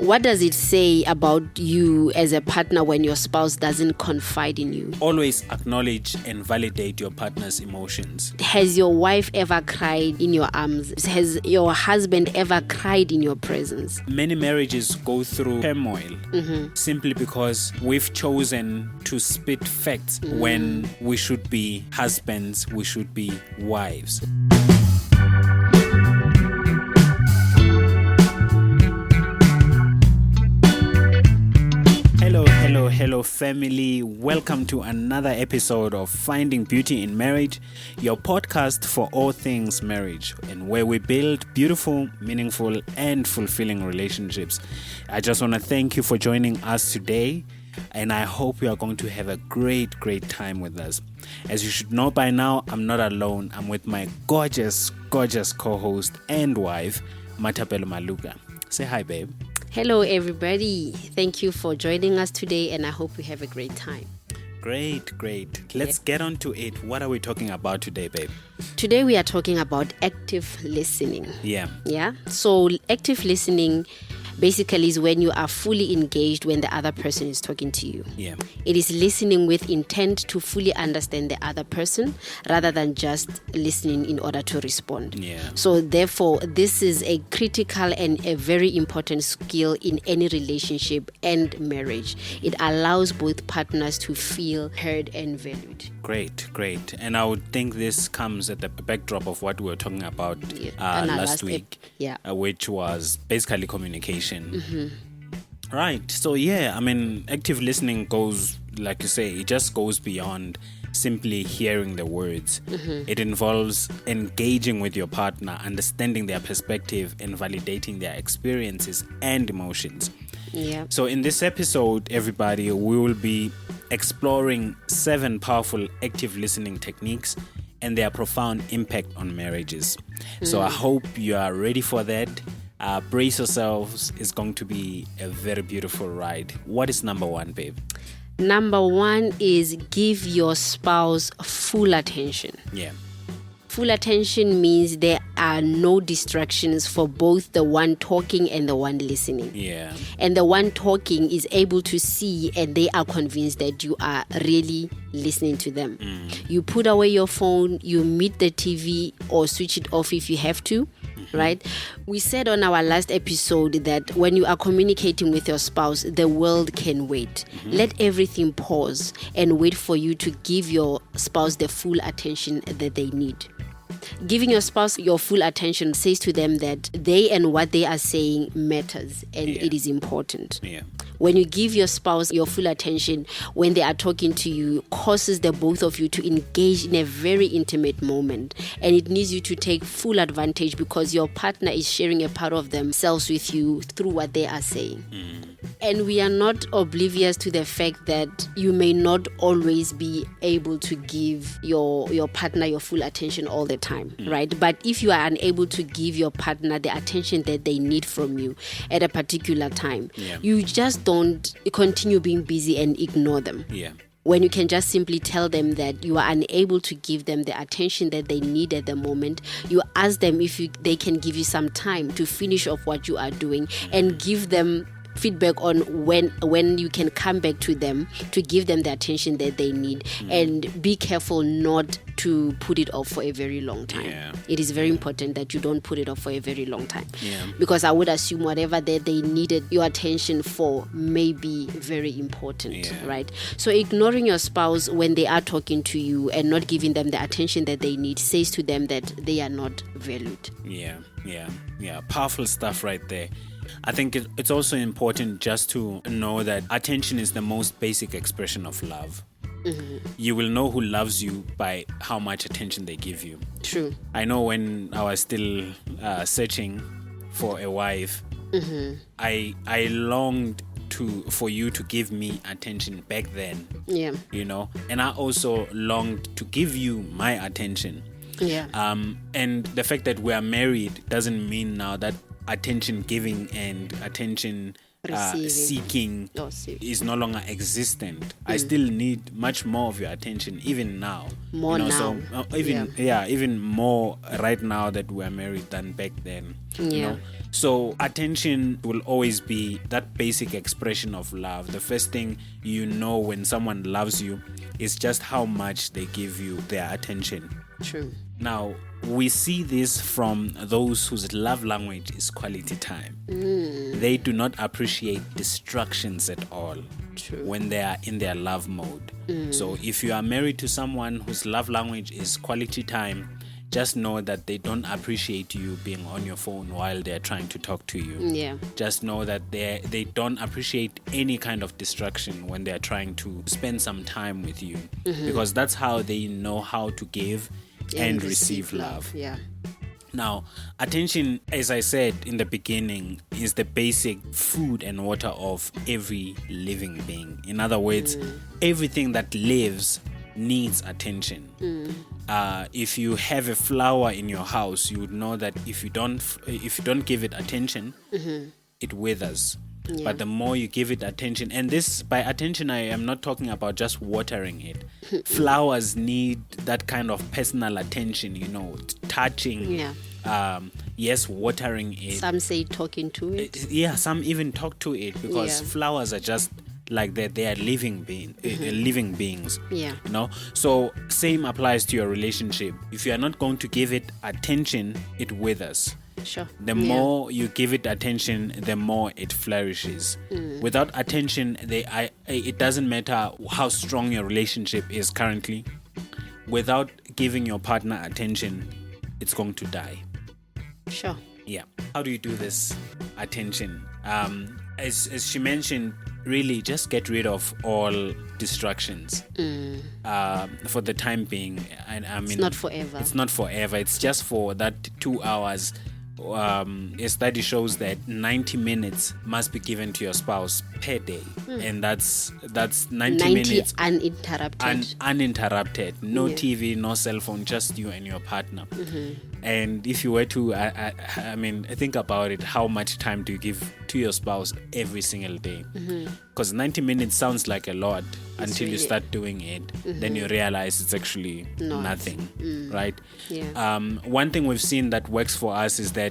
What does it say about you as a partner when your spouse doesn't confide in you? Always acknowledge and validate your partner's emotions. Has your wife ever cried in your arms? Has your husband ever cried in your presence? Many marriages go through turmoil simply because we've chosen to spit facts when we should be husbands, we should be wives. Hello family, welcome to another episode of Finding Beauty in Marriage, your podcast for all things marriage, and where we build beautiful, meaningful and fulfilling relationships. I just want to thank you for joining us today, and I hope you are going to have a great time with us. As you should know by now, I'm not alone. I'm with my gorgeous co-host and wife, Matapelo Maluka. Say hi, babe. Hello, everybody. Thank you for joining us today, and I hope we have a great time. Great. Let's get on to it. What are we talking about today, babe? Today, we are talking about active listening. Yeah. So, active listening basically is when you are fully engaged when the other person is talking to you. Yeah. It is listening with intent to fully understand the other person rather than just listening in order to respond. Yeah. So therefore, this is a critical and a very important skill in any relationship and marriage. It allows both partners to feel heard and valued. Great. And I would think this comes at the backdrop of what we were talking about last week, which was basically communication. Right. So active listening goes, like you say, it just goes beyond simply hearing the words. It involves engaging with your partner, understanding their perspective and validating their experiences and emotions. Yeah. So in this episode, everybody, we will be exploring 7 powerful active listening techniques and their profound impact on marriages. So I hope you are ready for that. Brace yourselves. It's going to be a very beautiful ride. What is number 1, babe? Number 1 is give your spouse full attention. Yeah. Full attention means there are no distractions for both the one talking and the one listening. Yeah. And the one talking is able to see and they are convinced that you are really listening to them. You put away your phone, you mute the TV or switch it off if you have to. Right? We said on our last episode that when you are communicating with your spouse, the world can wait. Let everything pause and wait for you to give your spouse the full attention that they need. Giving your spouse your full attention says to them that they and what they are saying matters and it is important. Yeah. When you give your spouse your full attention when they are talking to you, causes the both of you to engage in a very intimate moment. And it needs you to take full advantage because your partner is sharing a part of themselves with you through what they are saying. And we are not oblivious to the fact that you may not always be able to give your partner your full attention all the time, right? But if you are unable to give your partner the attention that they need from you at a particular time, you just don't continue being busy and ignore them. Yeah. When you can just simply tell them that you are unable to give them the attention that they need at the moment, you ask them if they can give you some time to finish off what you are doing and give them feedback on when you can come back to them to give them the attention that they need, and be careful not to put it off for a very long time. It is very important that you don't put it off for a very long time, because I would assume whatever that they needed your attention for may be very important, right? So ignoring your spouse when they are talking to you and not giving them the attention that they need says to them that they are not valued. Powerful stuff right there. I think it's also important just to know that attention is the most basic expression of love. You will know who loves you by how much attention they give you. True. I know when I was still searching for a wife, I longed for you to give me attention back then. Yeah. You know, and I also longed to give you my attention. Yeah. And the fact that we are married doesn't mean now that attention giving and attention Receiving. seeking is no longer existent. I still need much more of your attention, even now. More now. So even more right now that we're married than back then. So attention will always be that basic expression of love. The first thing you know when someone loves you is just how much they give you their attention. True. Now, we see this from those whose love language is quality time. They do not appreciate distractions at all. True. When they are in their love mode. So if you are married to someone whose love language is quality time, just know that they don't appreciate you being on your phone while they're trying to talk to you. Yeah. Just know that they don't appreciate any kind of distraction when they're trying to spend some time with you. Because that's how they know how to give and receive love. Yeah. Now, attention, as I said in the beginning, is the basic food and water of every living being. In other words, everything that lives needs attention. If you have a flower in your house, you would know that if you don't give it attention, it withers. Yeah. But the more you give it attention, and this, by attention, I am not talking about just watering it. Flowers need that kind of personal attention, touching. Yes, watering it. Some say talking to it. Some even talk to it, because flowers are just like that. They are living beings. Yeah. So same applies to your relationship. If you are not going to give it attention, it withers. Sure. The more you give it attention, the more it flourishes. Without attention, it doesn't matter how strong your relationship is currently. Without giving your partner attention, it's going to die. Sure. Yeah. How do you do this attention? As she mentioned, really just get rid of all distractions for the time being. And I mean, it's not forever. It's not forever. It's just for that 2 hours. A study shows that 90 minutes must be given to your spouse per day, and that's 90 minutes uninterrupted. No TV, no cell phone, just you and your partner. And if you were to, I mean, think about it. How much time do you give to your spouse every single day? Because 90 minutes sounds like a lot until you start doing it. Then you realize it's actually nothing, right? Yeah. One thing we've seen that works for us is that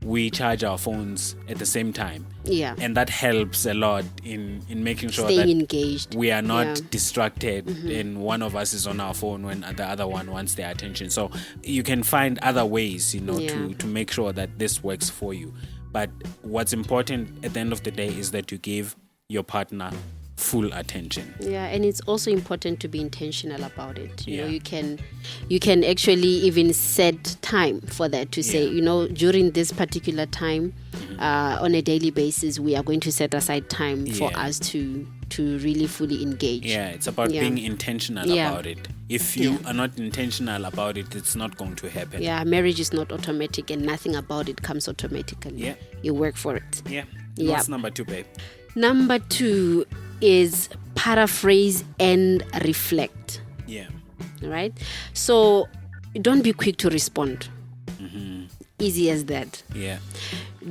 we charge our phones at the same time. Yeah. And that helps a lot in making sure staying that engaged. We are not distracted and one of us is on our phone when the other one wants their attention. So you can find other ways, to make sure that this works for you. But what's important at the end of the day is that you give your partner full attention. Yeah, and it's also important to be intentional about it. You know, you can actually even set time for that, to say, during this particular time, on a daily basis, we are going to set aside time for us to really fully engage. Yeah, it's about being intentional about it. If you are not intentional about it, it's not going to happen. Yeah, marriage is not automatic, and nothing about it comes automatically. Yeah. You work for it. Yeah. What's number 2, babe? Number 2 is paraphrase and reflect. Yeah. Right? So don't be quick to respond. Easy as that. Yeah.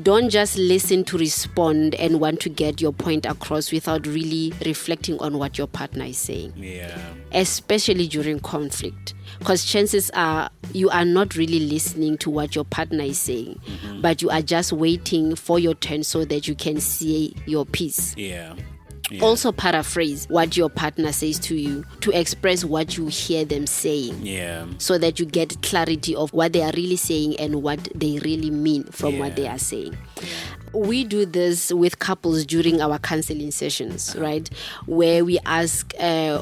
Don't just listen to respond and want to get your point across without really reflecting on what your partner is saying. Yeah. Especially during conflict. Because chances are you are not really listening to what your partner is saying, but you are just waiting for your turn so that you can see your piece. Yeah. Also paraphrase what your partner says to you to express what you hear them saying. Yeah. So that you get clarity of what they are really saying and what they really mean from what they are saying. We do this with couples during our counseling sessions, right? Where we ask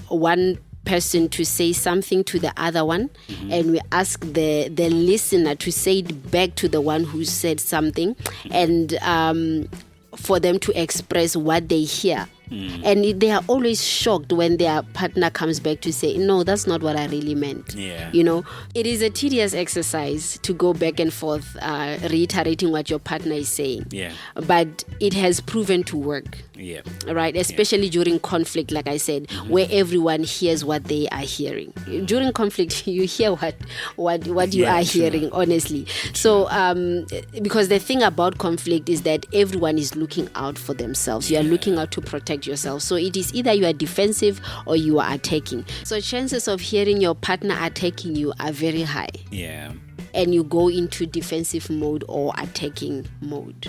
one person to say something to the other one, and we ask the listener to say it back to the one who said something, and for them to express what they hear And they are always shocked when their partner comes back to say, no, that's not what I really meant. You know, it is a tedious exercise to go back and forth reiterating what your partner is saying. But it has proven to work. Right, especially during conflict, like I said, where everyone hears what they are hearing. During conflict, you hear what you are hearing, honestly. So, because the thing about conflict is that everyone is looking out for themselves. You are looking out to protect yourself. So it is either you are defensive or you are attacking. So chances of hearing your partner attacking you are very high. And you go into defensive mode or attacking mode.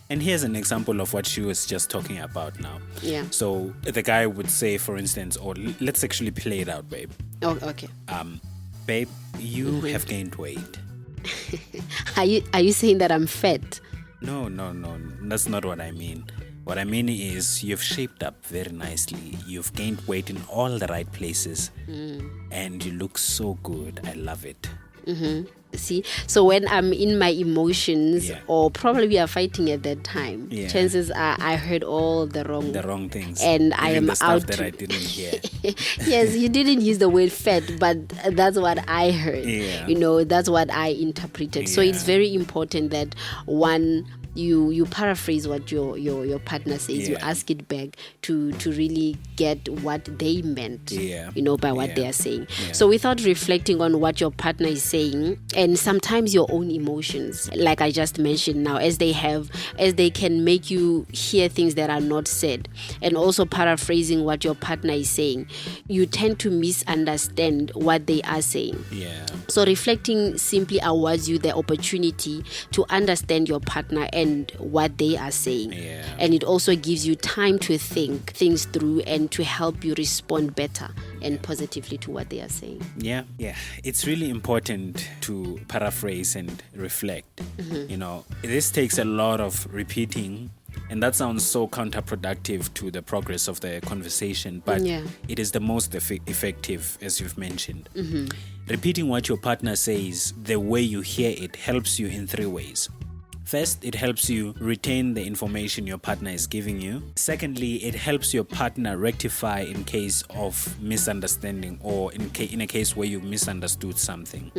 And here's an example of what she was just talking about now. So the guy would say, for instance, or let's actually play it out, babe. Oh, okay. Babe, you have gained weight. Are you saying that I'm fat? No. That's not what I mean. What I mean is you've shaped up very nicely. You've gained weight in all the right places. And you look so good. I love it. See, so when I'm in my emotions, or probably we are fighting at that time, chances are I heard all the wrong things, and I am the stuff out that I didn't hear. Yes, you didn't use the word fat, but that's what I heard. You know, that's what I interpreted. So it's very important that you paraphrase what your partner says. You ask it back to really get what they meant, you know, by what they are saying. So without reflecting on what your partner is saying, and sometimes your own emotions, like I just mentioned now, as they can make you hear things that are not said, and also paraphrasing what your partner is saying, you tend to misunderstand what they are saying. So reflecting simply awards you the opportunity to understand your partner and what they are saying. And it also gives you time to think things through and to help you respond better and positively to what they are saying. It's really important to paraphrase and reflect. You know, this takes a lot of repeating, and that sounds so counterproductive to the progress of the conversation, but it is the most effective, as you've mentioned. Repeating what your partner says the way you hear it helps you in 3 ways. First, it helps you retain the information your partner is giving you. Secondly, it helps your partner rectify in case of misunderstanding, or in a case where you misunderstood something.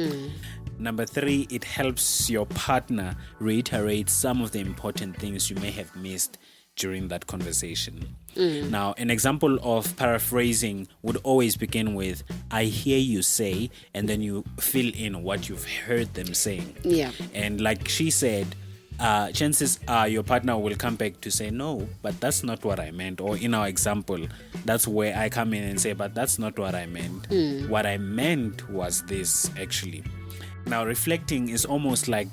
Number 3, it helps your partner reiterate some of the important things you may have missed during that conversation. Now, an example of paraphrasing would always begin with, I hear you say, and then you fill in what you've heard them saying. And like she said, chances are your partner will come back to say, no, but that's not what I meant. Or in our example, that's where I come in and say, but that's not what I meant. What I meant was this, actually. Now, reflecting is almost like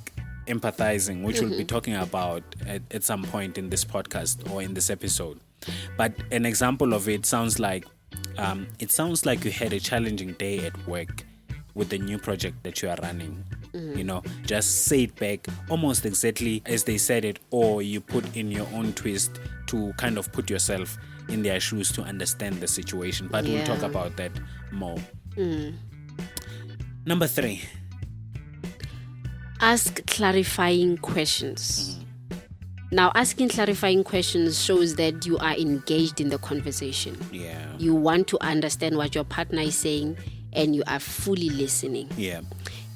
empathizing, which we'll be talking about at some point in this podcast or in this episode. But an example of it sounds like you had a challenging day at work with the new project that you are running. You know, just say it back almost exactly as they said it, or you put in your own twist to kind of put yourself in their shoes to understand the situation. But we'll talk about that more. Number 3. Ask clarifying questions. Now, asking clarifying questions shows that you are engaged in the conversation. You want to understand what your partner is saying, and you are fully listening.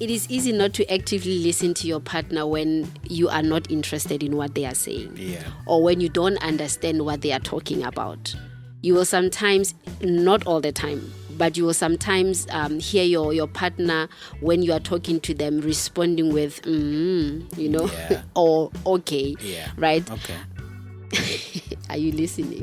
It is easy not to actively listen to your partner when you are not interested in what they are saying, or when you don't understand what they are talking about. You will sometimes, not all the time, but you will sometimes hear your partner, when you are talking to them, responding with, you know, or okay, right? Are you listening?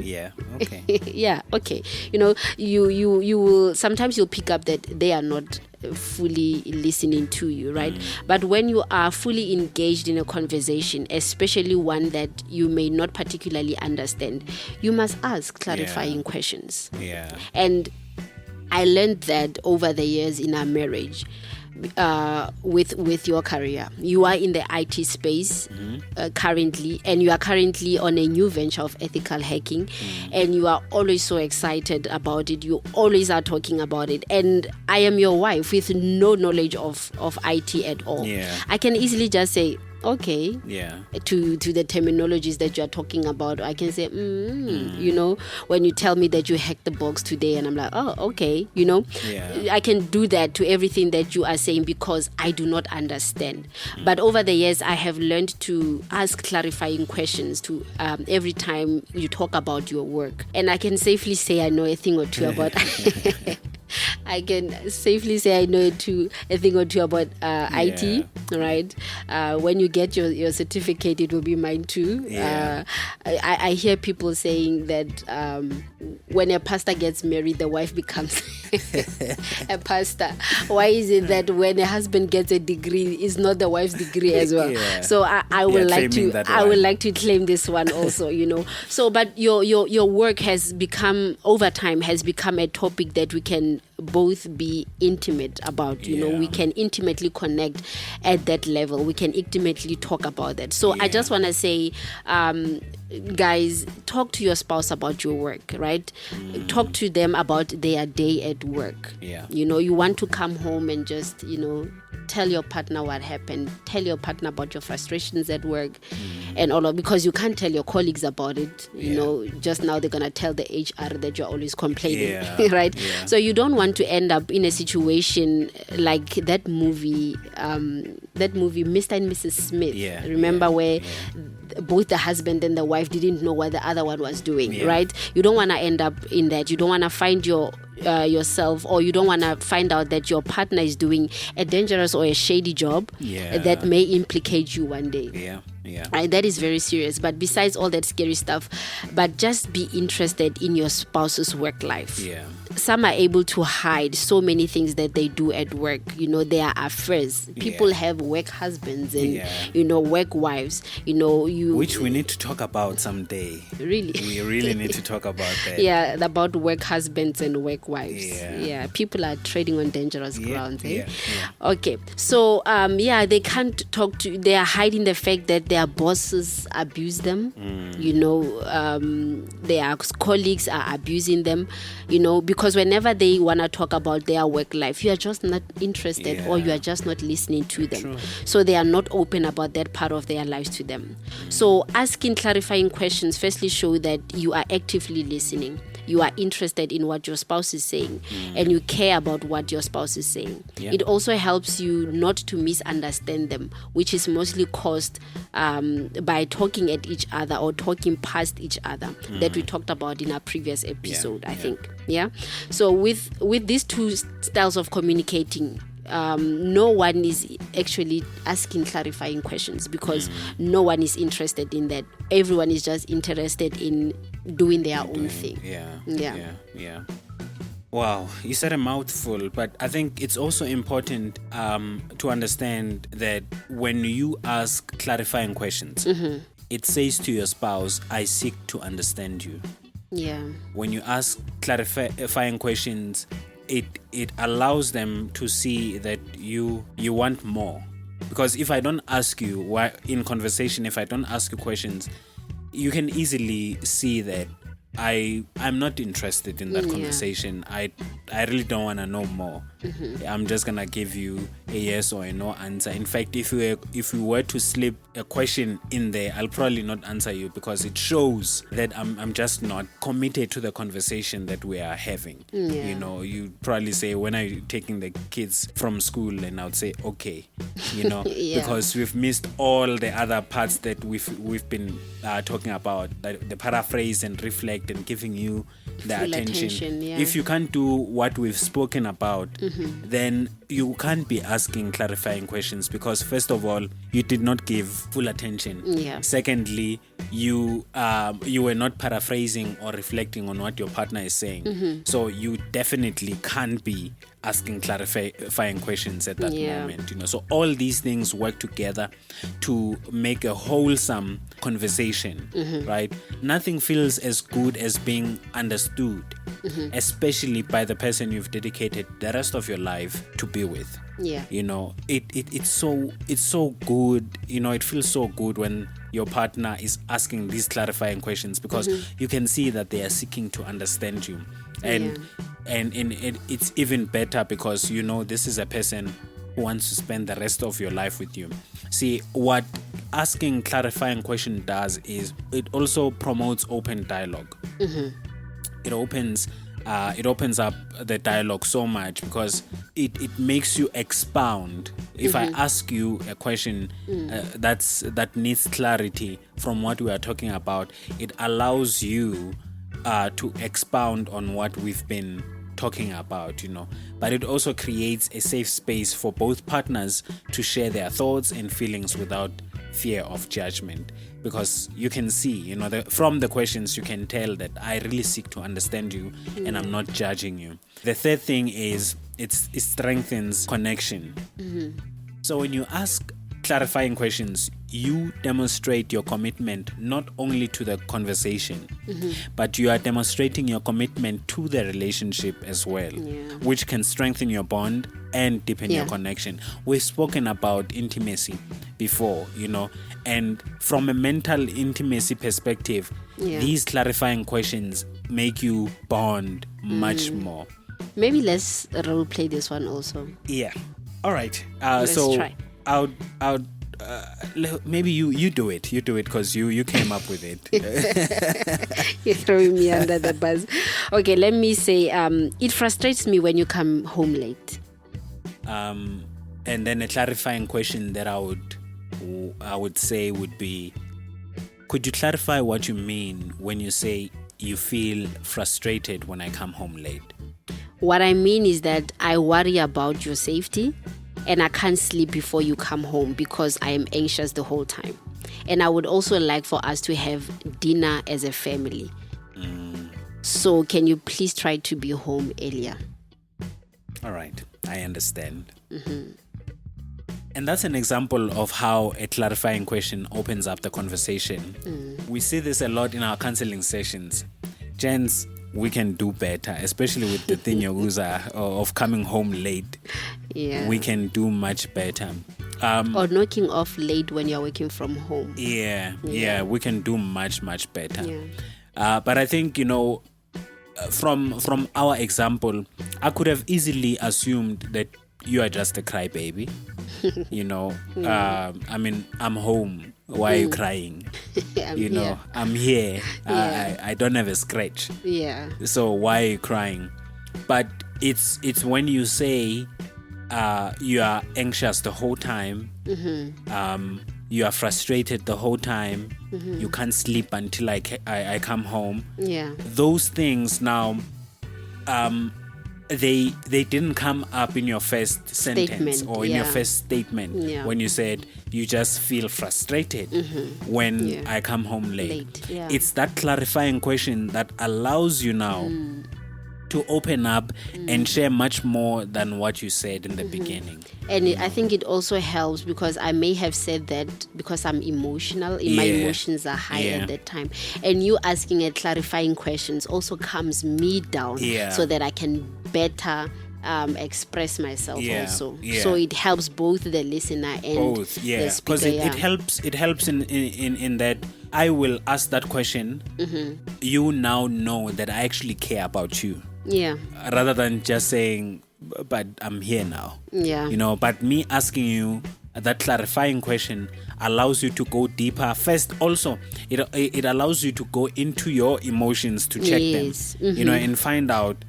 Okay. Okay. You know, you will sometimes you'll pick up that they are not fully listening to you, right? But when you are fully engaged in a conversation, especially one that you may not particularly understand, you must ask clarifying questions. And I learned that over the years in our marriage. With your career, you are in the IT space currently, and you are currently on a new venture of ethical hacking, and you are always so excited about it. You always are talking about it, and I am your wife with no knowledge of IT at all. I can easily just say, okay. Yeah. To the terminologies that you are talking about, I can say, you know, when you tell me that you hacked the box today, and I'm like, oh, okay, you know, I can do that to everything that you are saying because I do not understand. But over the years, I have learned to ask clarifying questions to every time you talk about your work, and I can safely say I know a thing or two about. I can safely say I know a thing or two about IT, right? When you get your certificate, it will be mine too. Yeah. I hear people saying that when a pastor gets married, the wife becomes a pastor. Why is it that when a husband gets a degree, it's not the wife's degree as well? Yeah. So I would like to claim this one also, you know. So, but your work has become, over time, has become a topic that we can both be intimate about. You know, we can intimately connect at that level. We can intimately talk about that. So I just want to say, guys, talk to your spouse about your work, right? Talk to them about their day at work. You know, you want to come home and just, you know, tell your partner what happened. Tell your partner about your frustrations at work and all of, because you can't tell your colleagues about it. You know, just now they're gonna tell the HR that you're always complaining, right? So you don't want to end up in a situation like that movie, Mr. and Mrs. Smith. Remember where both the husband and the wife didn't know what the other one was doing, right? You don't want to end up in that. You don't want to find yourself, or you don't want to find out that your partner is doing a dangerous or a shady job that may implicate you one day. Right, that is very serious. But besides all that scary stuff, but just be interested in your spouse's work life. Some are able to hide so many things that they do at work. You know, they are affairs. People have work husbands and you know, work wives. You know, which we need to talk about someday. Really, we really need to talk about that. About work husbands and work wives. People are trading on dangerous grounds. Okay, so they can't talk to. They are hiding the fact that their bosses abuse them. You know, their colleagues are abusing them. You know, because whenever they want to talk about their work life, you are just not interested, or you are just not listening to them. So they are not open about that part of their lives to them. So asking clarifying questions firstly show that you are actively listening. You are interested in what your spouse is saying, and you care about what your spouse is saying. It also helps you not to misunderstand them, which is mostly caused by talking at each other or talking past each other, that we talked about in our previous episode, I think. So with these two styles of communicating, no one is actually asking clarifying questions, because no one is interested in that. Everyone is just interested in doing their own thing. Wow, you said a mouthful, but I think it's also important to understand that when you ask clarifying questions, it says to your spouse, I seek to understand you. When you ask clarifying questions, it allows them to see that you want more. Because if I don't ask you, why in conversation, if I don't ask you questions, you can easily see that I'm not interested in that conversation. I really don't want to know more. I'm just gonna give you a yes or a no answer. In fact, if we were to slip a question in there, I'll probably not answer you, because it shows that I'm just not committed to the conversation that we are having. You know, you probably say, when are you taking the kids from school? And I would say, okay, you know, because we've missed all the other parts that we've been talking about, the paraphrase and reflect and giving you the full attention. Yeah. If you can't do what we've spoken about, then you can't be asking clarifying questions, because first of all, you did not give full attention. Secondly, you were not paraphrasing or reflecting on what your partner is saying. So you definitely can't be asking clarifying questions at that moment. You know, so all these things work together to make a wholesome conversation, right? Nothing feels as good as being understood, especially by the person you've dedicated the rest of your life to be with. You know, it's so good. You know, it feels so good when your partner is asking these clarifying questions, because you can see that they are seeking to understand you. And it's even better because, you know, this is a person who wants to spend the rest of your life with you. See, what asking clarifying question does is it also promotes open dialogue. It opens up the dialogue so much because it makes you expound. If I ask you a question that needs clarity from what we are talking about, it allows you to expound on what we've been talking about, but it also creates a safe space for both partners to share their thoughts and feelings without fear of judgment, because you can see, from the questions you can tell that I really seek to understand you and I'm not judging you. The third thing is it strengthens connection. So when you ask clarifying questions, you demonstrate your commitment not only to the conversation, but you are demonstrating your commitment to the relationship as well, which can strengthen your bond and deepen your connection. We've spoken about intimacy before, and from a mental intimacy perspective, these clarifying questions make you bond much more. Maybe let's role play this one also. Yeah. All right. Let's try. Maybe you do it because you came up with it. You're throwing me under the bus. Okay, let me say it frustrates me when you come home late. And then a clarifying question that I would say would be, could you clarify what you mean when you say you feel frustrated when I come home late? What I mean is that I worry about your safety and I can't sleep before you come home because I am anxious the whole time. And I would also like for us to have dinner as a family. So can you please try to be home earlier? All right, I understand. And that's an example of how a clarifying question opens up the conversation. We see this a lot in our counseling sessions. Gents, we can do better, especially with the thing of coming home late. Yeah. We can do much better. Or knocking off late when you're working from home. Yeah, we can do much better. Yeah. But I think, from our example, I could have easily assumed that you are just a crybaby. I mean, I'm home. Why are you crying? I'm here. I don't have a scratch. Yeah. So why are you crying? But it's when you say you are anxious the whole time, you are frustrated the whole time, you can't sleep until I come home. Yeah. Those things now, they didn't come up in your first sentence or in your first statement when you said you just feel frustrated when I come home late. It's that clarifying question that allows you now to open up and share much more than what you said in the beginning. And I think it also helps because I may have said that because I'm emotional, my emotions are high at that time. And you asking a clarifying questions also calms me down so that I can better express myself also. So it helps both the listener and the speaker. Because it helps in that I will ask that question. You now know that I actually care about you. Yeah. Rather than just saying, but I'm here now. Yeah. But me asking you that clarifying question allows you to go deeper. First, also, it allows you to go into your emotions to check them, and find out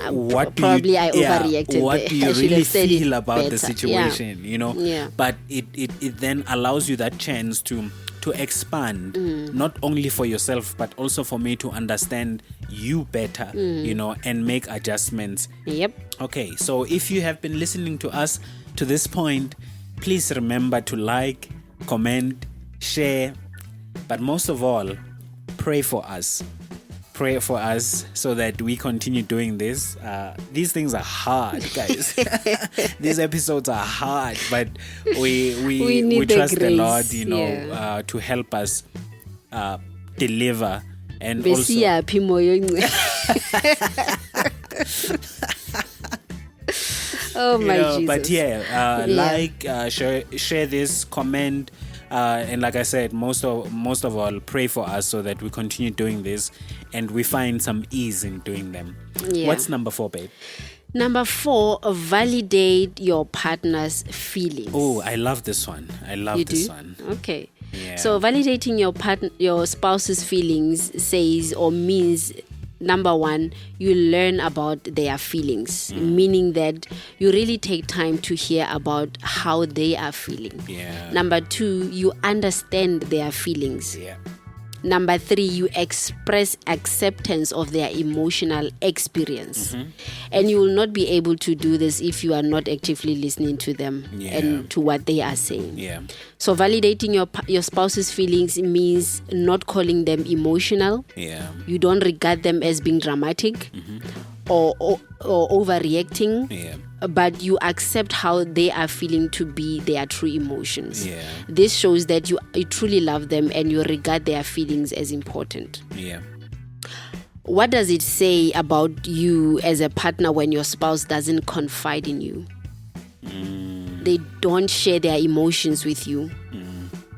what probably I overreacted. What do you really feel about better. the situation, But it then allows you that chance to expand, not only for yourself, but also for me to understand you better, and make adjustments. Yep. Okay, so if you have been listening to us to this point, please remember to like, comment, share, but most of all, pray for us. Pray for us so that we continue doing this. These things are hard, guys. These episodes are hard, but we trust the Lord, to help us deliver and also. Oh my Jesus! But share this, comment. And like I said, most of all, pray for us so that we continue doing this and we find some ease in doing them. What's number 4, babe? Number 4, validate your partner's feelings. Oh, I love this one. I love You this do? one. Okay. Yeah. So validating your spouse's feelings says or means, number 1, you learn about their feelings, meaning that you really take time to hear about how they are feeling. Yeah. Number 2, you understand their feelings. Yeah. Number 3, you express acceptance of their emotional experience. And you will not be able to do this if you are not actively listening to them and to what they are saying. Yeah. So validating your spouse's feelings means not calling them emotional. Yeah. You don't regard them as being dramatic or overreacting. Yeah. But you accept how they are feeling to be their true emotions. Yeah. This shows that you truly love them and you regard their feelings as important. Yeah. What does it say about you as a partner when your spouse doesn't confide in you? They don't share their emotions with you.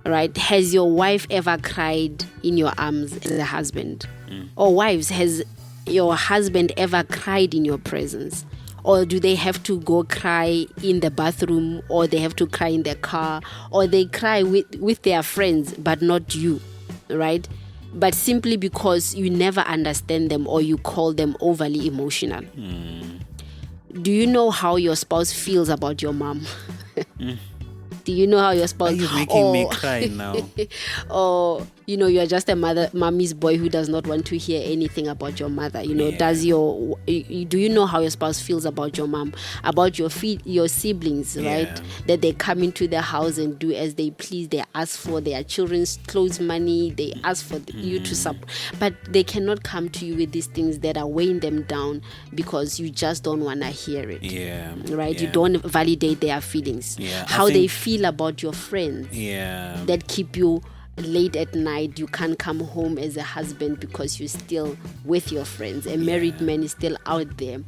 Right? Has your wife ever cried in your arms as a husband? Or wives, has your husband ever cried in your presence? Or do they have to go cry in the bathroom, or they have to cry in the car, or they cry with their friends but not you, right? But simply because you never understand them or you call them overly emotional. Do you know how your spouse feels about your mom? Do you know how your spouse... Are you making me cry now? Or, you're just a mommy's boy who does not want to hear anything about your mother. Yeah. Do you know how your spouse feels about your mom, about your siblings, right? Yeah. That they come into the house and do as they please. They ask for their children's clothes money. They ask for you to support. But they cannot come to you with these things that are weighing them down because you just don't want to hear it. Yeah. Right? Yeah. You don't validate their feelings. Yeah. How they feel about your friends. Yeah. That keep you late at night. You can't come home as a husband because you're still with your friends. A married man is still out there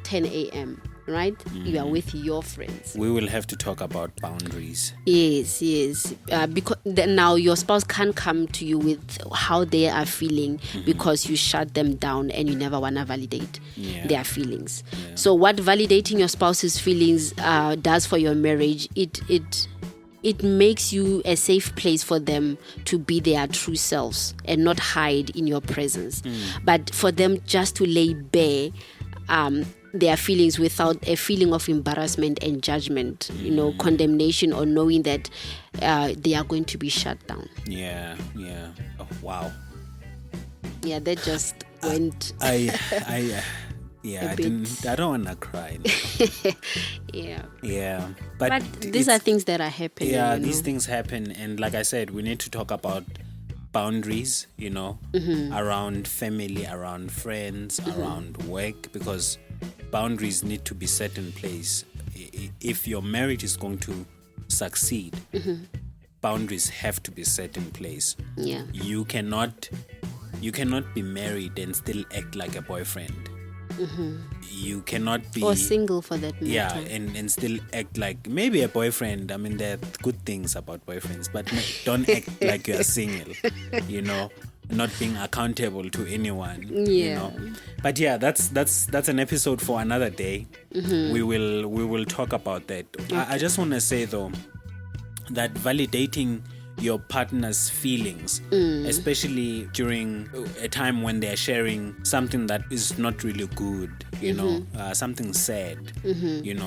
10 a.m. right? You are with your friends. We will have to talk about boundaries. Yes. Because now your spouse can't come to you with how they are feeling because you shut them down and you never want to validate their feelings. Yeah. So what validating your spouse's feelings does for your marriage, it makes you a safe place for them to be their true selves and not hide in your presence. But for them just to lay bare their feelings without a feeling of embarrassment and judgment, condemnation, or knowing that they are going to be shut down. Yeah. Oh, wow. Yeah, that just went. I don't want to cry. Yeah. But these are things that are happening. Yeah, these things happen. And like I said, we need to talk about boundaries, around family, around friends, around work, because boundaries need to be set in place. If your marriage is going to succeed, boundaries have to be set in place. Yeah. You cannot be married and still act like a boyfriend. You cannot be... Or single for that matter. Yeah, and still act like maybe a boyfriend. I mean, there are good things about boyfriends, but don't act like you're single, not being accountable to anyone. But yeah, that's an episode for another day. We will talk about that. Okay. I just want to say though that validating your partner's feelings, especially during a time when they're sharing something that is not really good, something sad,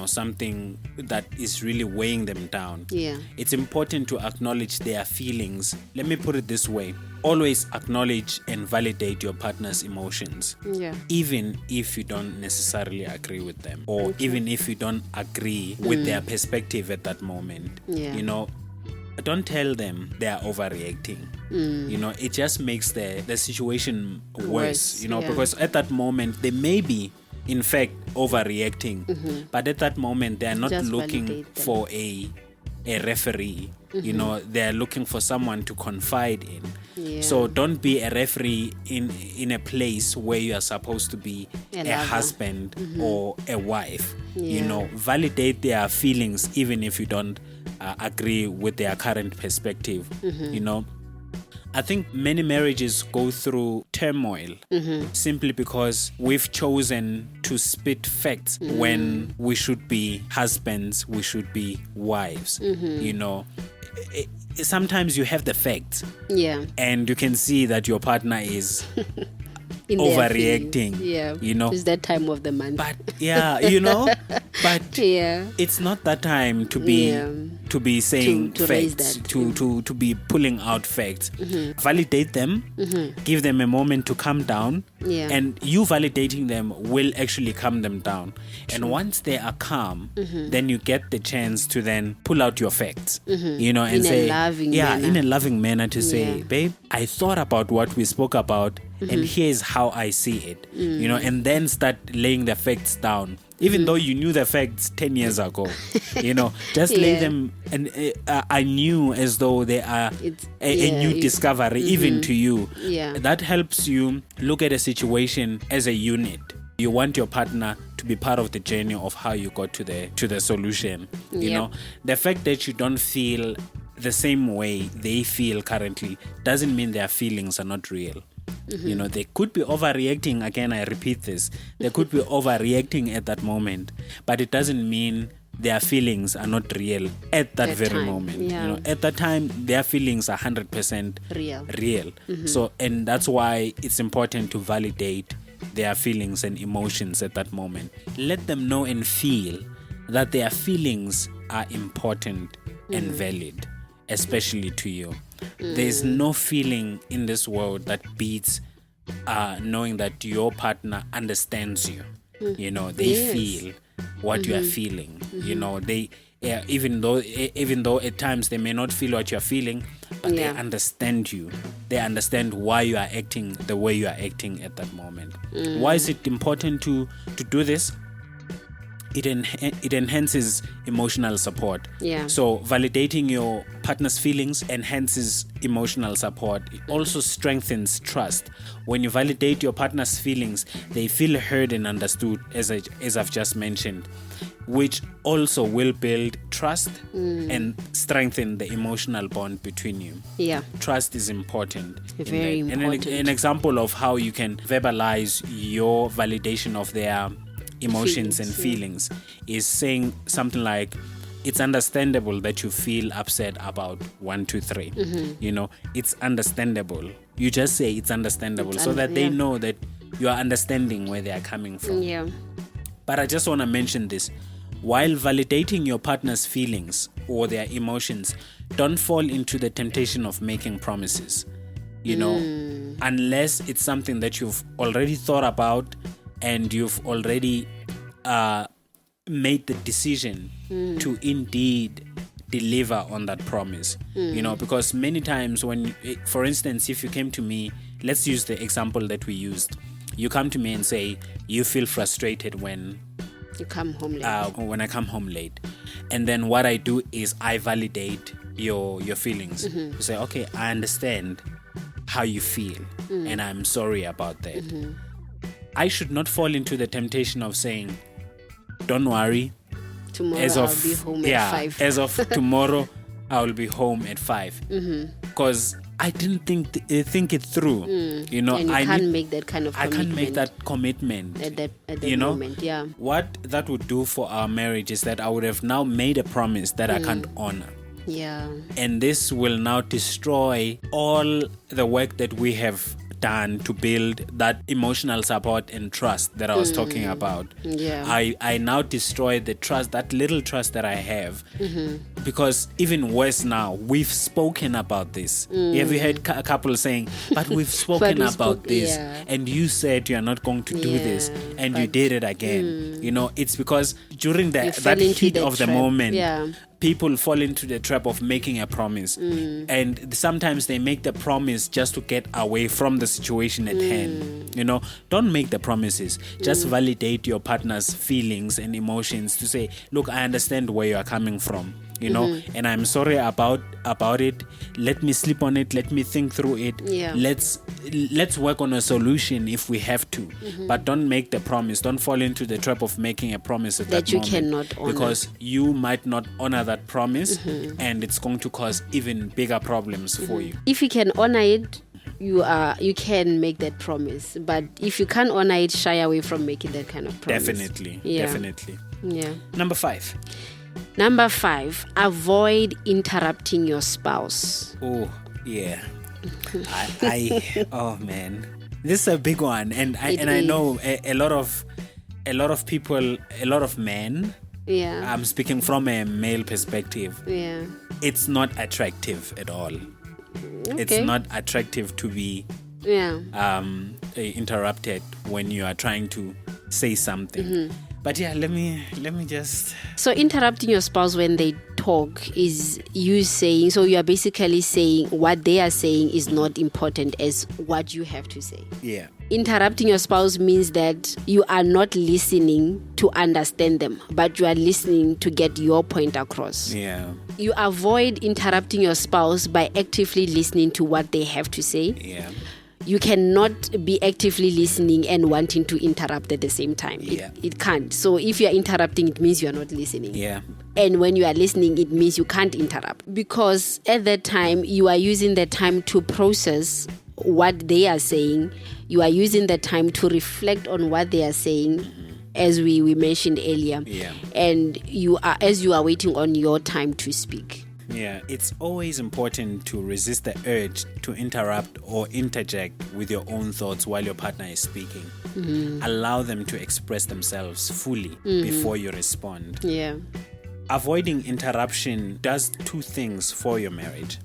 something that is really weighing them down. Yeah. It's important to acknowledge their feelings. Let me put it this way. Always acknowledge and validate your partner's emotions. Yeah. Even if you don't necessarily agree with them, or even if you don't agree with their perspective at that moment. Yeah. Don't tell them they are overreacting. It just makes the situation worse. Because at that moment they may be in fact overreacting, but at that moment they are not just looking for a referee. They are looking for someone to confide in. Yeah. So don't be a referee in a place where you are supposed to be a husband or a wife. Validate their feelings even if you don't agree with their current perspective. I think many marriages go through turmoil simply because we've chosen to spit facts when we should be husbands, we should be wives. You know, sometimes you have the facts, and you can see that your partner is overreacting. You know, it's that time of the month. But it's not that time to be saying to facts, to be pulling out facts. Validate them, give them a moment to calm down, and you validating them will actually calm them down. And once they are calm, then you get the chance to then pull out your facts, you know, and say, in a loving manner to say, babe, I thought about what we spoke about, and here's how I see it, you know, and then start laying the facts down. Even though you knew the facts 10 years ago, you know, just lay them and anew as though they are a new discovery, even to you. That helps you look at a situation as a unit. You want your partner to be part of the journey of how you got to the solution. You know, the fact that you don't feel the same way they feel currently doesn't mean their feelings are not real. You know, they could be overreacting. Again, I repeat this. They could be overreacting at that moment, but it doesn't mean their feelings are not real at that very moment. You know, at that time, their feelings are 100% real. So, and that's why it's important to validate their feelings and emotions at that moment. Let them know and feel that their feelings are important and valid, especially to you. There's no feeling in this world that beats knowing that your partner understands you. You know, they feel what you are feeling. You know, they even though at times they may not feel what you're feeling, but they understand you. They understand why you are acting the way you are acting at that moment. Why is it important to do this? It enhances emotional support. So validating your partner's feelings enhances emotional support. It also strengthens trust. When you validate your partner's feelings, they feel heard and understood, as I've just mentioned, which also will build trust and strengthen the emotional bond between you. Trust is important. Very important. And an example of how you can verbalize your validation of their emotions and feelings is saying something like, it's understandable that you feel upset about 1, 2, 3. You know, it's understandable. You just say it's understandable so that they know that you are understanding where they are coming from. But I just want to mention this. While validating your partner's feelings or their emotions, don't fall into the temptation of making promises. You know, unless it's something that you've already thought about and you've already made the decision to indeed deliver on that promise. You know, because many times when, for instance, if you came to me, let's use the example that we used. You come to me and say you feel frustrated when you come home late. When I come home late. And then what I do is I validate your feelings. You say, okay, I understand how you feel and I'm sorry about that. I should not fall into the temptation of saying, don't worry, tomorrow I'll be home at 5. As of tomorrow, I will be home at 5. Because I didn't think it through. You know, and you can't make that kind of commitment. I can't make that commitment at that moment. What that would do for our marriage is that I would have now made a promise that I can't honor. And this will now destroy all the work that we have done to build that emotional support and trust that I was talking about. I now destroy the trust, that little trust that I have, because even worse now, we've spoken about this. Have you heard a couple saying, but we've spoken about this and you said you're not going to do this and you did it again. You know, it's because during that heat of the moment, people fall into the trap of making a promise, and sometimes they make the promise just to get away from the situation at hand. You know, don't make the promises. Just validate your partner's feelings and emotions to say, look, I understand where you are coming from. you know, and I'm sorry about it. Let me sleep on it. Let me think through it. Yeah. Let's work on a solution if we have to. But don't make the promise. Don't fall into the trap of making a promise at that you moment, cannot honor, because you might not honor that promise, and it's going to cause even bigger problems for you. If you can honor it, you can make that promise. But if you can't honor it, shy away from making that kind of promise. Definitely. Yeah. Number 5. Number 5, avoid interrupting your spouse. Oh, yeah. Oh man, this is a big one, and I know a lot of people, a lot of men. Yeah. I'm speaking from a male perspective. Yeah. It's not attractive at all. Okay. It's not attractive to be interrupted when you are trying to say something. But yeah, let me just... So interrupting your spouse when they talk is you saying, so you are basically saying what they are saying is not important as what you have to say. Yeah. Interrupting your spouse means that you are not listening to understand them, but you are listening to get your point across. Yeah. You avoid interrupting your spouse by actively listening to what they have to say. Yeah. You cannot be actively listening and wanting to interrupt at the same time. It can't. So if you are interrupting, it means you are not listening. Yeah. And when you are listening, it means you can't interrupt. Because at that time, you are using the time to process what they are saying. You are using the time to reflect on what they are saying, as we mentioned earlier. Yeah. And as you are waiting on your time to speak. Yeah, it's always important to resist the urge to interrupt or interject with your own thoughts while your partner is speaking. Allow them to express themselves fully before you respond. Yeah. Avoiding interruption does 2 things for your marriage.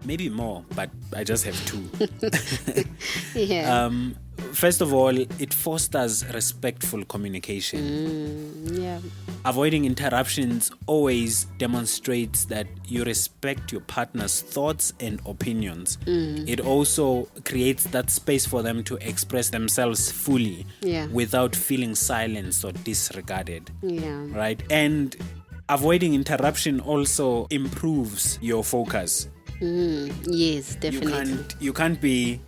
Maybe more, but I just have 2. Yeah. First of all, it fosters respectful communication. Yeah. Avoiding interruptions always demonstrates that you respect your partner's thoughts and opinions. It also creates that space for them to express themselves fully without feeling silenced or disregarded. Yeah. Right? And avoiding interruption also improves your focus. Yes, definitely. You can't be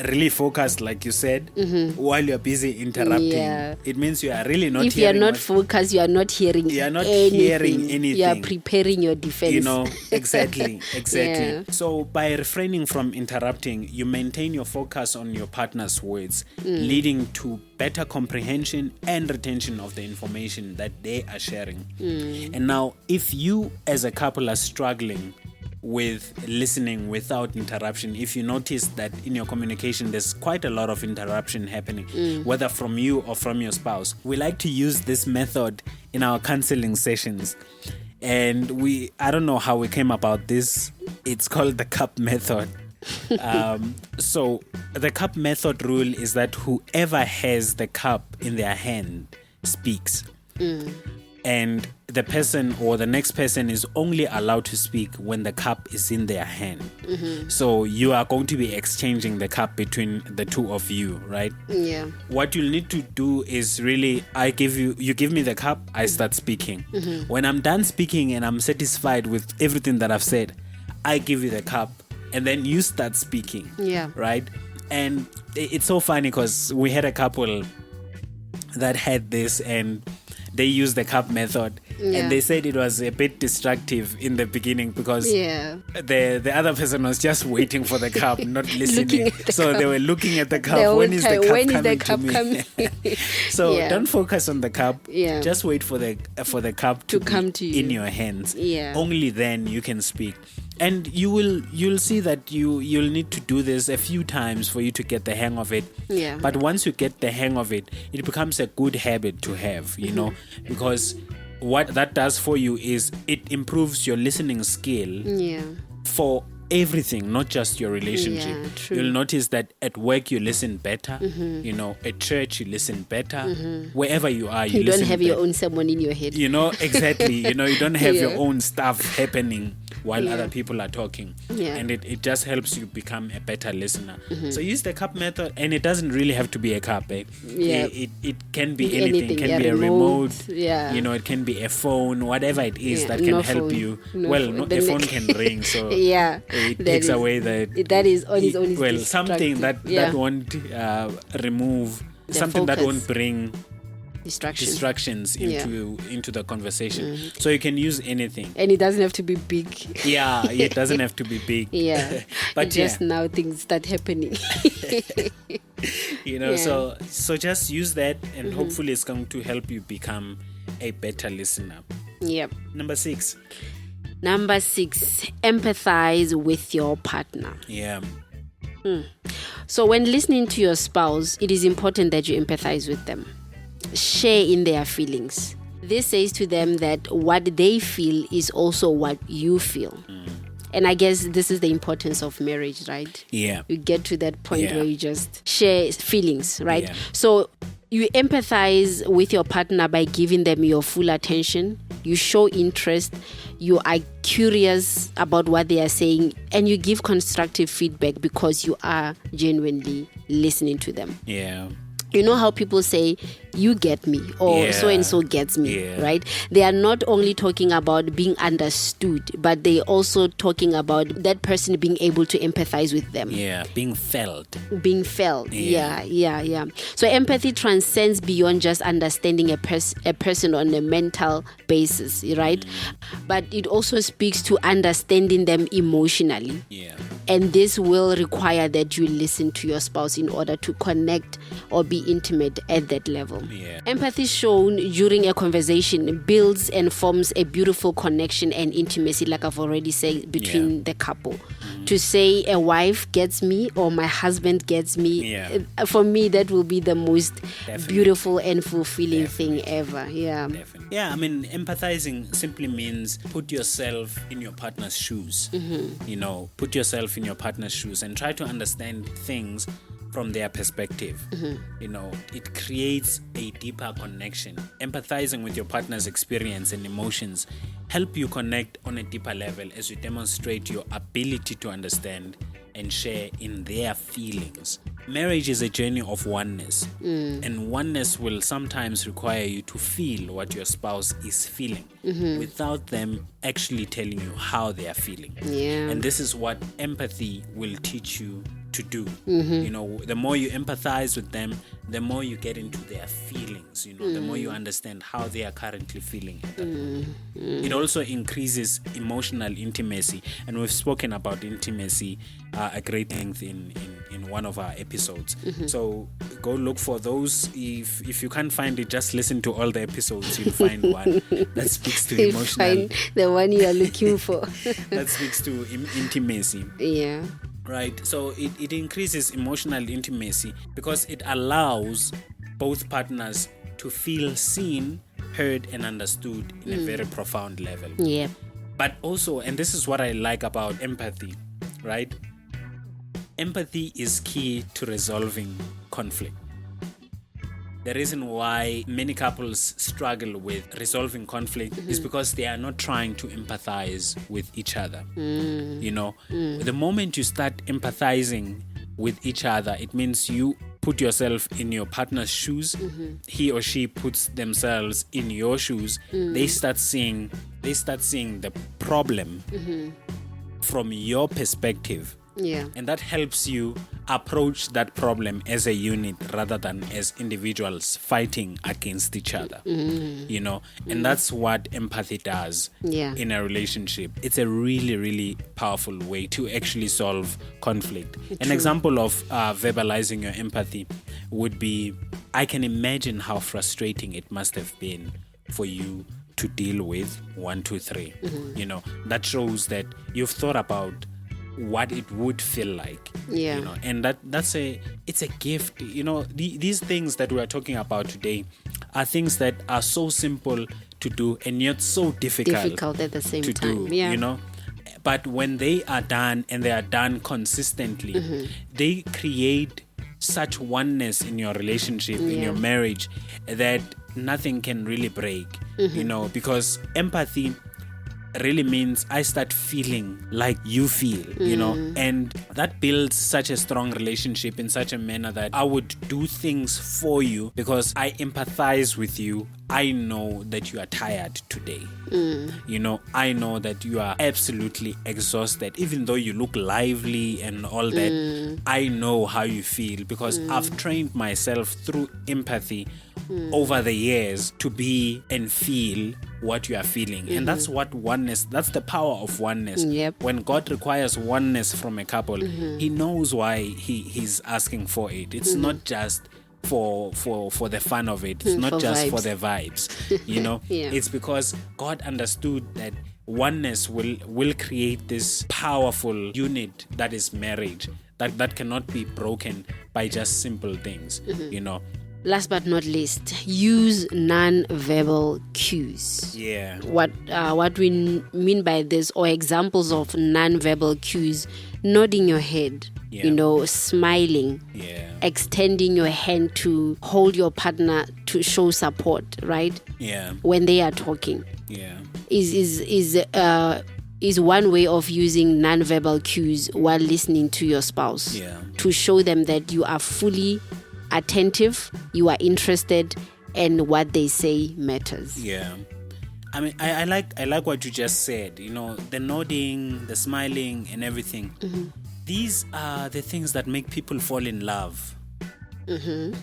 really focused, like you said, while you're busy interrupting. Yeah. It means you are really not if hearing. If you're not focused, you are not hearing anything. You are not hearing anything. You are preparing your defense. You know, exactly. Yeah. So by refraining from interrupting, you maintain your focus on your partner's words, leading to better comprehension and retention of the information that they are sharing. And now, if you as a couple are struggling with listening without interruption, if you notice that in your communication there's quite a lot of interruption happening, whether from you or from your spouse, we like to use this method in our counseling sessions. And I don't know how we came about this. It's called the cup method. So the cup method rule is that whoever has the cup in their hand speaks. And the person or the next person is only allowed to speak when the cup is in their hand. So you are going to be exchanging the cup between the 2 of you, right? Yeah. What you'll need to do is really, you give me the cup, I start speaking. When I'm done speaking and I'm satisfied with everything that I've said, I give you the cup and then you start speaking. Yeah. Right? And it's so funny because we had a couple that had this and they used the cup method, and they said it was a bit destructive in the beginning because the other person was just waiting for the cup, not listening. So they were looking at the cup. When is the cup coming to me? So don't focus on the cup. Just wait for the cup to come to you in your hands. Only then you can speak. And you'll see that you'll need to do this a few times for you to get the hang of it. But once you get the hang of it, it becomes a good habit to have, you know, because what that does for you is it improves your listening skill for everything, not just your relationship. Yeah, true. You'll notice that at work you listen better, at church you listen better, wherever you are you listen don't have better. your own sermon in your head. Exactly. You don't have your Yeah. own stuff happening while other people are talking. Yeah. And it just helps you become a better listener. So use the cup method, and it doesn't really have to be a cup. Yeah. It can be anything. It can yeah, be a remote. Yeah. It can be a phone, whatever it is that can no help phone. you. No Well, phone. a phone can ring, so Yeah. it That takes is- away that. that is on its own. Well, something that won't remove, something that focus. won't bring distractions Yeah. into the conversation. So you can use anything. And it doesn't have to be big. Yeah, it doesn't have to be big. Yeah. But just now things start happening. So just use that, and hopefully it's going to help you become a better listener. Yep. Number 6. Number 6, empathize with your partner. Yeah. So when listening to your spouse, it is important that you empathize with them. Share in their feelings. This says to them that what they feel is also what you feel. And I guess this is the importance of marriage, right? Yeah. You get to that point Yeah. where you just share feelings, right? Yeah. So you empathize with your partner by giving them your full attention. You show interest. You are curious about what they are saying, and you give constructive feedback because you are genuinely listening to them. Yeah. You know how people say, you get me, or Yeah. so-and-so gets me, Yeah. right? They are not only talking about being understood, but they also talking about that person being able to empathize with them. Yeah. Being felt. Being felt. Yeah. Yeah. So empathy transcends beyond just understanding a person on a mental basis, right? But it also speaks to understanding them emotionally. Yeah. And this will require that you listen to your spouse in order to connect or be intimate at that level. Yeah. Empathy shown during a conversation builds and forms a beautiful connection and intimacy, like I've already said, between the couple. To say a wife gets me or my husband gets me, for me, that will be the most beautiful and fulfilling thing ever. Yeah. Definitely. Yeah, I mean, empathizing simply means put yourself in your partner's shoes. Put yourself in your partner's shoes and try to understand things from their perspective. It creates a deeper connection. Empathizing with your partner's experience and emotions help you connect on a deeper level as you demonstrate your ability to understand and share in their feelings. Marriage is a journey of oneness, and oneness will sometimes require you to feel what your spouse is feeling without them actually telling you how they are feeling. Yeah. And this is what empathy will teach you to do. The more you empathize with them, the more you get into their feelings, the more you understand how they are currently feeling at that moment. It also increases emotional intimacy, and we've spoken about intimacy at great length in one of our episodes. So go look for those. If you can't find it, just listen to all the episodes. You'll find one that speaks to You emotional. find the one you are looking for. That speaks to intimacy. Yeah. Right, so it increases emotional intimacy because it allows both partners to feel seen, heard, and understood in a very profound level. Yeah. But also, and this is what I like about empathy, right? Empathy is key to resolving conflict. The reason why many couples struggle with resolving conflict is because they are not trying to empathize with each other. The moment you start empathizing with each other, it means you put yourself in your partner's shoes. He or she puts themselves in your shoes. They start seeing the problem from your perspective. Yeah. And that helps you approach that problem as a unit rather than as individuals fighting against each other. And that's what empathy does in a relationship. It's a really, really powerful way to actually solve conflict. An example of verbalizing your empathy would be, I can imagine how frustrating it must have been for you to deal with 1, 2, 3. That shows that you've thought about what it would feel like. And it's a gift. These things that we are talking about today are things that are so simple to do and yet so difficult at the same to time. do. But when they are done, and they are done consistently, they create such oneness in your relationship, in your marriage, that nothing can really break, because empathy really means I start feeling like you feel, and that builds such a strong relationship in such a manner that I would do things for you because I empathize with you. I know that you are tired today. I know that you are absolutely exhausted. Even though you look lively and all that, I know how you feel because I've trained myself through empathy over the years to be and feel what you are feeling. And that's what oneness, that's the power of oneness. When God requires oneness from a couple, he knows why he's asking for it. It's not just for the fun of it. It's not For just vibes. for the vibes, It's because God understood that oneness will create this powerful unit that is marriage, that cannot be broken by just simple things, Last but not least, use non-verbal cues. What we mean by this, or examples of non-verbal cues: nodding your head, smiling, extending your hand to hold your partner to show support, right? When they are talking, is one way of using non-verbal cues while listening to your spouse, to show them that you are fully attentive, you are interested, and what they say matters. I mean, I like what you just said, the nodding, the smiling, and everything. These are the things that make people fall in love. If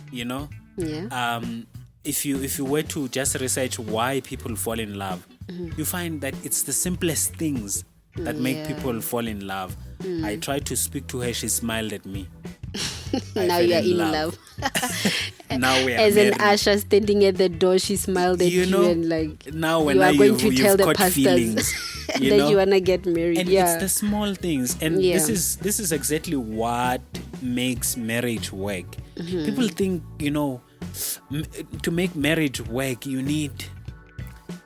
you were to just research why people fall in love, you find that it's the simplest things that make people fall in love. I tried to speak to her, she smiled at me. Now you are in love. Now we are as married. an usher standing at the door, she smiled at you, and now when you are going to you've tell the got pastors feelings, that you wanna get married. And it's the small things, and this is exactly what makes marriage work. People think to make marriage work you need,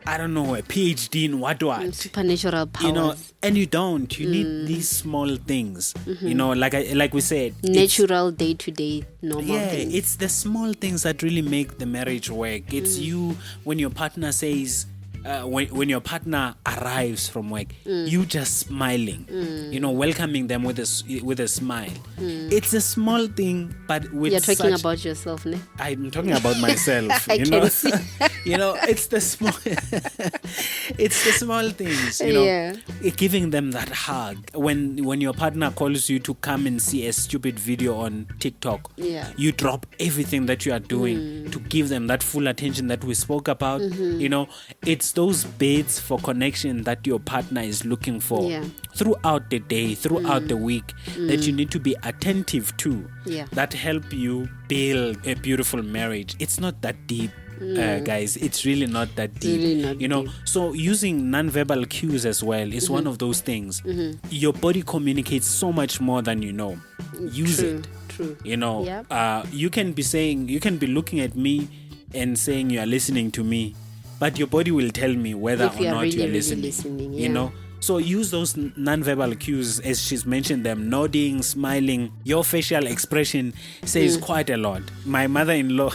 I don't know, a PhD in what supernatural powers. And you don't. You need these small things. Like we said, natural day-to-day normal things. It's the small things that really make the marriage work. It's you when your partner says, when your partner arrives from work, you just smiling, welcoming them with a smile. It's a small thing, but with you're talking about yourself, ne? I'm talking about myself. I can see. It's the small, it's the small things. Giving them that hug when your partner calls you to come and see a stupid video on TikTok. You drop everything that you are doing to give them that full attention that we spoke about. It's those bits for connection that your partner is looking for throughout the day, throughout the week, that you need to be attentive to, that help you build a beautiful marriage. It's not that deep, guys. It's really not that deep. Really not deep. So using nonverbal cues as well is one of those things. Your body communicates so much more than you know. Use it. True. You can be looking at me and saying you are listening to me, but your body will tell me whether or not really, you are really listening. So use those nonverbal cues, as she's mentioned them: nodding, smiling. Your facial expression says quite a lot. My mother-in-law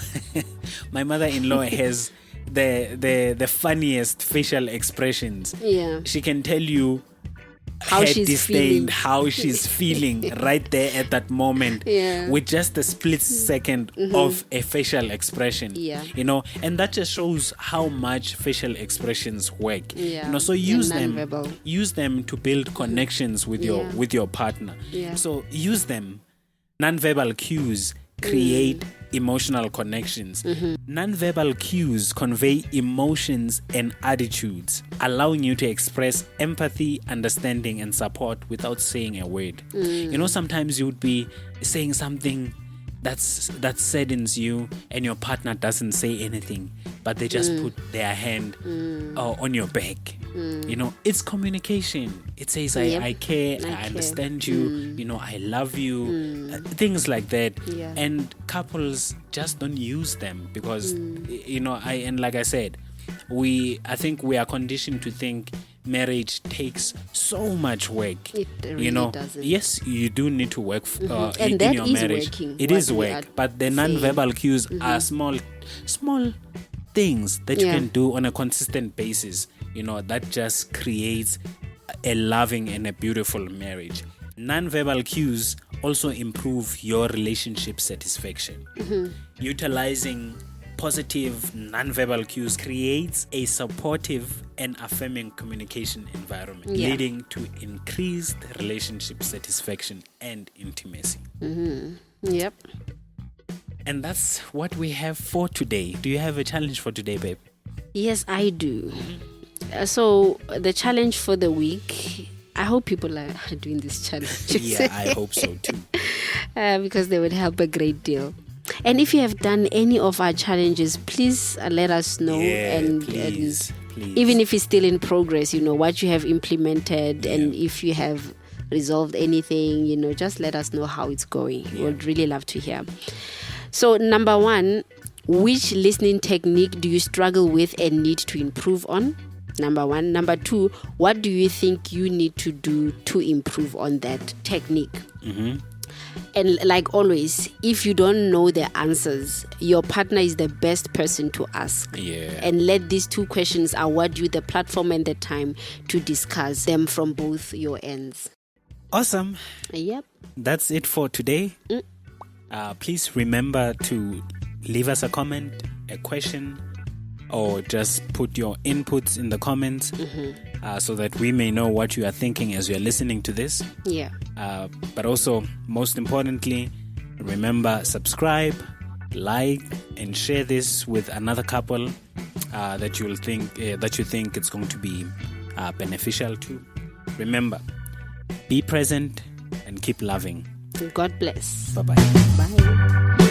has the funniest facial expressions. She can tell you how she's feeling. how she's feeling right there at that moment, with just a split second of a facial expression. And that just shows how much facial expressions work. So use them to build connections with your partner. So use them. Nonverbal cues create emotional connections. Nonverbal cues convey emotions and attitudes, allowing you to express empathy, understanding, and support without saying a word. Sometimes you would be saying something that saddens you, and your partner doesn't say anything, but they just put their hand on your back. It's communication. It says, I care, I understand you, I love you, things like that. And couples just don't use them because, like I said, I think we are conditioned to think marriage takes so much work. It really doesn't. Yes, you do need to work And in that your is marriage. working, It what is we work, are but the saying. non-verbal cues are small things that you Yeah. can do on a consistent basis, that just creates a loving and a beautiful marriage. Non-verbal cues also improve your relationship satisfaction. Utilizing positive non-verbal cues creates a supportive and affirming communication environment, leading to increased relationship satisfaction and intimacy. Yep. And that's what we have for today. Do you have a challenge for today, babe? Yes, I do. So the challenge for the week, I hope people are doing this challenge. Yeah, I hope so too. Because they would help a great deal. And if you have done any of our challenges, please let us know. Yeah, and please. Even if it's still in progress, what you have implemented, and if you have resolved anything, just let us know how it's going. We would really love to hear. So, number 1, which listening technique do you struggle with and need to improve on? Number 1. Number 2, what do you think you need to do to improve on that technique? And like always, if you don't know the answers, your partner is the best person to ask. Yeah. And let these 2 questions award you the platform and the time to discuss them from both your ends. Awesome. Yep. That's it for today. Please remember to leave us a comment, a question, or just put your inputs in the comments so that we may know what you are thinking as you are listening to this. Yeah. But also, most importantly, remember, subscribe, like, and share this with another couple that you think it's going to be beneficial to. Remember, be present and keep loving. God bless. Bye-bye. Bye.